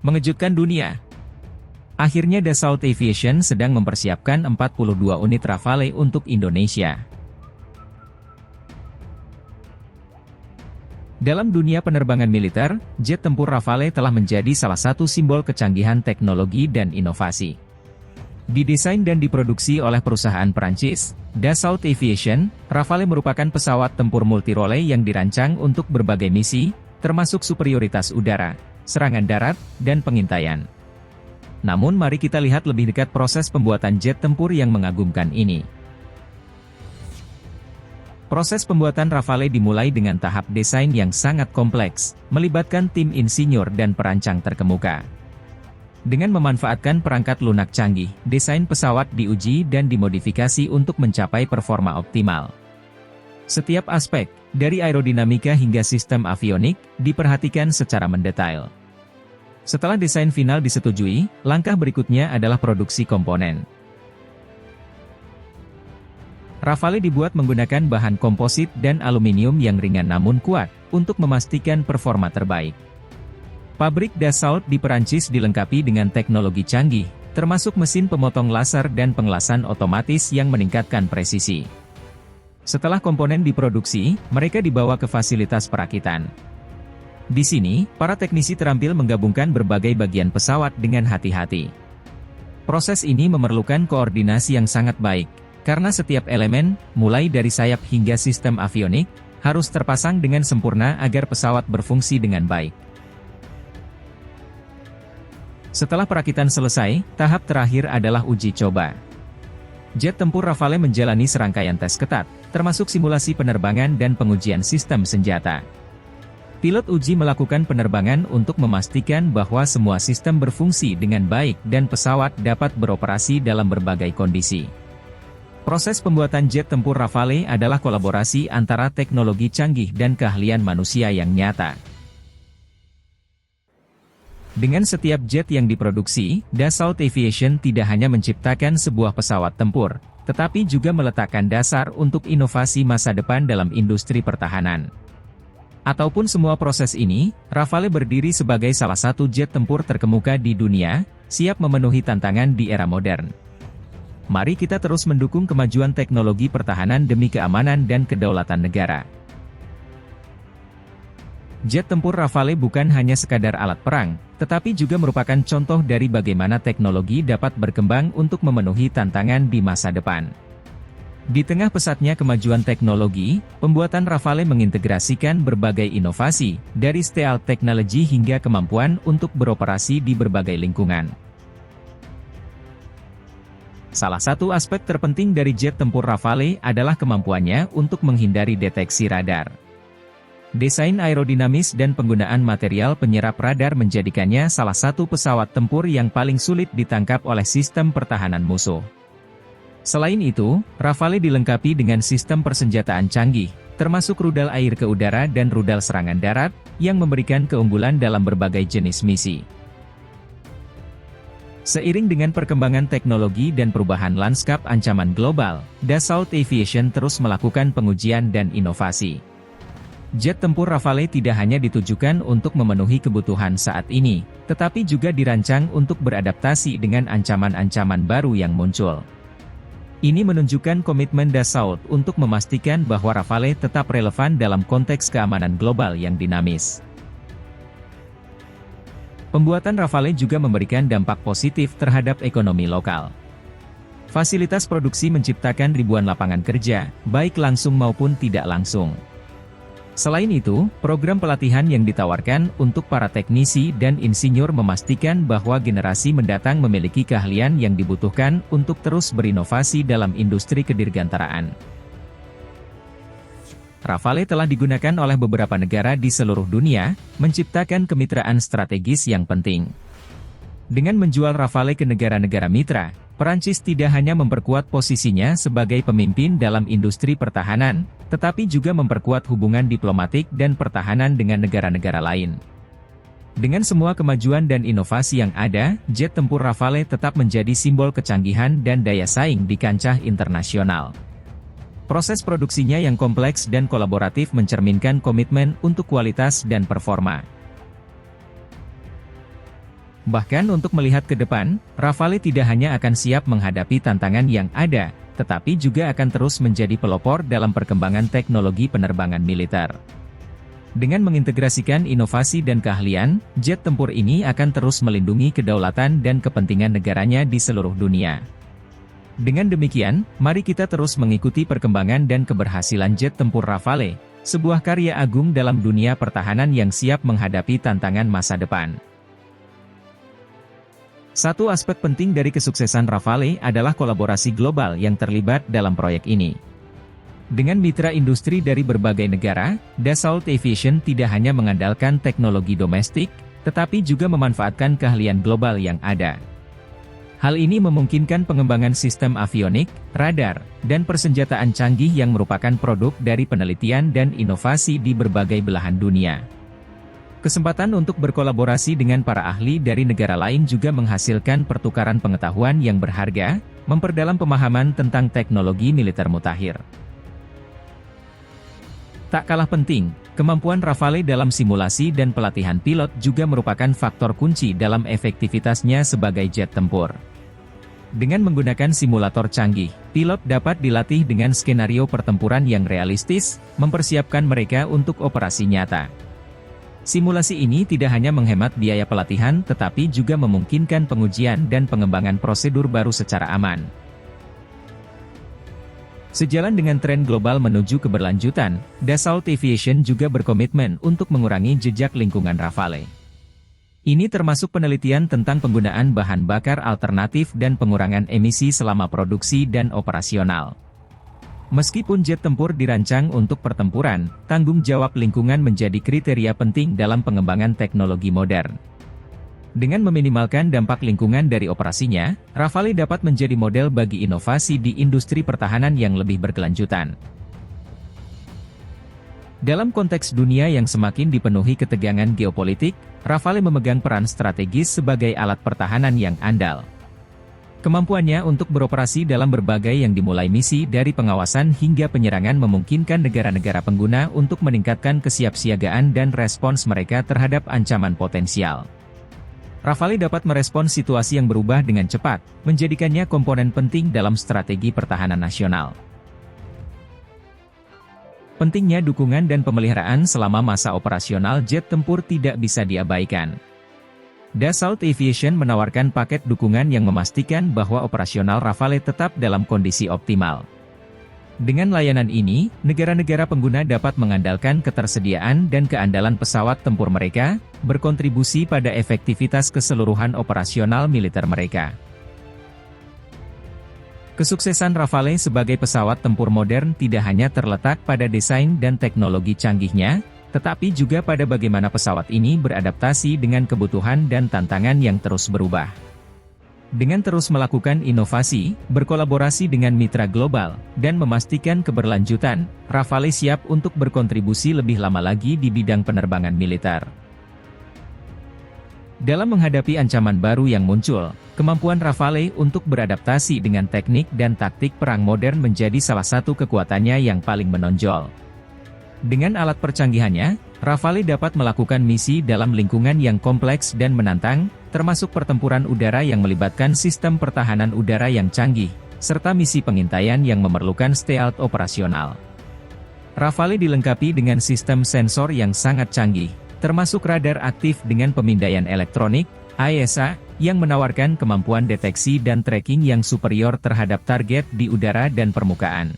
Mengejutkan dunia. Akhirnya Dassault Aviation sedang mempersiapkan 42 unit Rafale untuk Indonesia. Dalam dunia penerbangan militer, jet tempur Rafale telah menjadi salah satu simbol kecanggihan teknologi dan inovasi. Didesain dan diproduksi oleh perusahaan Perancis, Dassault Aviation, Rafale merupakan pesawat tempur multirole yang dirancang untuk berbagai misi, termasuk superioritas udara, serangan darat, dan pengintaian. Namun mari kita lihat lebih dekat proses pembuatan jet tempur yang mengagumkan ini. Proses pembuatan Rafale dimulai dengan tahap desain yang sangat kompleks, melibatkan tim insinyur dan perancang terkemuka. Dengan memanfaatkan perangkat lunak canggih, desain pesawat diuji dan dimodifikasi untuk mencapai performa optimal. Setiap aspek, dari aerodinamika hingga sistem avionik, diperhatikan secara mendetail. Setelah desain final disetujui, langkah berikutnya adalah produksi komponen. Rafale dibuat menggunakan bahan komposit dan aluminium yang ringan namun kuat, untuk memastikan performa terbaik. Pabrik Dassault di Perancis dilengkapi dengan teknologi canggih, termasuk mesin pemotong laser dan pengelasan otomatis yang meningkatkan presisi. Setelah komponen diproduksi, mereka dibawa ke fasilitas perakitan. Di sini, para teknisi terampil menggabungkan berbagai bagian pesawat dengan hati-hati. Proses ini memerlukan koordinasi yang sangat baik, karena setiap elemen, mulai dari sayap hingga sistem avionik, harus terpasang dengan sempurna agar pesawat berfungsi dengan baik. Setelah perakitan selesai, tahap terakhir adalah uji coba. Jet tempur Rafale menjalani serangkaian tes ketat, termasuk simulasi penerbangan dan pengujian sistem senjata. Pilot uji melakukan penerbangan untuk memastikan bahwa semua sistem berfungsi dengan baik dan pesawat dapat beroperasi dalam berbagai kondisi. Proses pembuatan jet tempur Rafale adalah kolaborasi antara teknologi canggih dan keahlian manusia yang nyata. Dengan setiap jet yang diproduksi, Dassault Aviation tidak hanya menciptakan sebuah pesawat tempur, tetapi juga meletakkan dasar untuk inovasi masa depan dalam industri pertahanan. Ataupun semua proses ini, Rafale berdiri sebagai salah satu jet tempur terkemuka di dunia, siap memenuhi tantangan di era modern. Mari kita terus mendukung kemajuan teknologi pertahanan demi keamanan dan kedaulatan negara. Jet tempur Rafale bukan hanya sekadar alat perang, tetapi juga merupakan contoh dari bagaimana teknologi dapat berkembang untuk memenuhi tantangan di masa depan. Di tengah pesatnya kemajuan teknologi, pembuatan Rafale mengintegrasikan berbagai inovasi, dari stealth technology hingga kemampuan untuk beroperasi di berbagai lingkungan. Salah satu aspek terpenting dari jet tempur Rafale adalah kemampuannya untuk menghindari deteksi radar. Desain aerodinamis dan penggunaan material penyerap radar menjadikannya salah satu pesawat tempur yang paling sulit ditangkap oleh sistem pertahanan musuh. Selain itu, Rafale dilengkapi dengan sistem persenjataan canggih, termasuk rudal air ke udara dan rudal serangan darat, yang memberikan keunggulan dalam berbagai jenis misi. Seiring dengan perkembangan teknologi dan perubahan lanskap ancaman global, Dassault Aviation terus melakukan pengujian dan inovasi. Jet tempur Rafale tidak hanya ditujukan untuk memenuhi kebutuhan saat ini, tetapi juga dirancang untuk beradaptasi dengan ancaman-ancaman baru yang muncul. Ini menunjukkan komitmen Dassault untuk memastikan bahwa Rafale tetap relevan dalam konteks keamanan global yang dinamis. Pembuatan Rafale juga memberikan dampak positif terhadap ekonomi lokal. Fasilitas produksi menciptakan ribuan lapangan kerja, baik langsung maupun tidak langsung. Selain itu, program pelatihan yang ditawarkan untuk para teknisi dan insinyur memastikan bahwa generasi mendatang memiliki keahlian yang dibutuhkan untuk terus berinovasi dalam industri kedirgantaraan. Rafale telah digunakan oleh beberapa negara di seluruh dunia, menciptakan kemitraan strategis yang penting. Dengan menjual Rafale ke negara-negara mitra, Perancis tidak hanya memperkuat posisinya sebagai pemimpin dalam industri pertahanan, tetapi juga memperkuat hubungan diplomatik dan pertahanan dengan negara-negara lain. Dengan semua kemajuan dan inovasi yang ada, jet tempur Rafale tetap menjadi simbol kecanggihan dan daya saing di kancah internasional. Proses produksinya yang kompleks dan kolaboratif mencerminkan komitmen untuk kualitas dan performa. Bahkan untuk melihat ke depan, Rafale tidak hanya akan siap menghadapi tantangan yang ada, tetapi juga akan terus menjadi pelopor dalam perkembangan teknologi penerbangan militer. Dengan mengintegrasikan inovasi dan keahlian, jet tempur ini akan terus melindungi kedaulatan dan kepentingan negaranya di seluruh dunia. Dengan demikian, mari kita terus mengikuti perkembangan dan keberhasilan jet tempur Rafale, sebuah karya agung dalam dunia pertahanan yang siap menghadapi tantangan masa depan. Satu aspek penting dari kesuksesan Rafale adalah kolaborasi global yang terlibat dalam proyek ini. Dengan mitra industri dari berbagai negara, Dassault Aviation tidak hanya mengandalkan teknologi domestik, tetapi juga memanfaatkan keahlian global yang ada. Hal ini memungkinkan pengembangan sistem avionik, radar, dan persenjataan canggih yang merupakan produk dari penelitian dan inovasi di berbagai belahan dunia. Kesempatan untuk berkolaborasi dengan para ahli dari negara lain juga menghasilkan pertukaran pengetahuan yang berharga, memperdalam pemahaman tentang teknologi militer mutakhir. Tak kalah penting, kemampuan Rafale dalam simulasi dan pelatihan pilot juga merupakan faktor kunci dalam efektivitasnya sebagai jet tempur. Dengan menggunakan simulator canggih, pilot dapat dilatih dengan skenario pertempuran yang realistis, mempersiapkan mereka untuk operasi nyata. Simulasi ini tidak hanya menghemat biaya pelatihan tetapi juga memungkinkan pengujian dan pengembangan prosedur baru secara aman. Sejalan dengan tren global menuju keberlanjutan, Dassault Aviation juga berkomitmen untuk mengurangi jejak lingkungan Rafale. Ini termasuk penelitian tentang penggunaan bahan bakar alternatif dan pengurangan emisi selama produksi dan operasional. Meskipun jet tempur dirancang untuk pertempuran, tanggung jawab lingkungan menjadi kriteria penting dalam pengembangan teknologi modern. Dengan meminimalkan dampak lingkungan dari operasinya, Rafale dapat menjadi model bagi inovasi di industri pertahanan yang lebih berkelanjutan. Dalam konteks dunia yang semakin dipenuhi ketegangan geopolitik, Rafale memegang peran strategis sebagai alat pertahanan yang andal. Kemampuannya untuk beroperasi dalam berbagai yang dimulai misi dari pengawasan hingga penyerangan memungkinkan negara-negara pengguna untuk meningkatkan kesiapsiagaan dan respons mereka terhadap ancaman potensial. Rafale dapat merespons situasi yang berubah dengan cepat, menjadikannya komponen penting dalam strategi pertahanan nasional. Pentingnya dukungan dan pemeliharaan selama masa operasional jet tempur tidak bisa diabaikan. Dassault Aviation menawarkan paket dukungan yang memastikan bahwa operasional Rafale tetap dalam kondisi optimal. Dengan layanan ini, negara-negara pengguna dapat mengandalkan ketersediaan dan keandalan pesawat tempur mereka, berkontribusi pada efektivitas keseluruhan operasional militer mereka. Kesuksesan Rafale sebagai pesawat tempur modern tidak hanya terletak pada desain dan teknologi canggihnya, tetapi juga pada bagaimana pesawat ini beradaptasi dengan kebutuhan dan tantangan yang terus berubah. Dengan terus melakukan inovasi, berkolaborasi dengan mitra global, dan memastikan keberlanjutan, Rafale siap untuk berkontribusi lebih lama lagi di bidang penerbangan militer. Dalam menghadapi ancaman baru yang muncul, kemampuan Rafale untuk beradaptasi dengan teknik dan taktik perang modern menjadi salah satu kekuatannya yang paling menonjol. Dengan alat percanggihannya, Rafale dapat melakukan misi dalam lingkungan yang kompleks dan menantang, termasuk pertempuran udara yang melibatkan sistem pertahanan udara yang canggih, serta misi pengintaian yang memerlukan stealth operasional. Rafale dilengkapi dengan sistem sensor yang sangat canggih, termasuk radar aktif dengan pemindaian elektronik, AESA, yang menawarkan kemampuan deteksi dan tracking yang superior terhadap target di udara dan permukaan.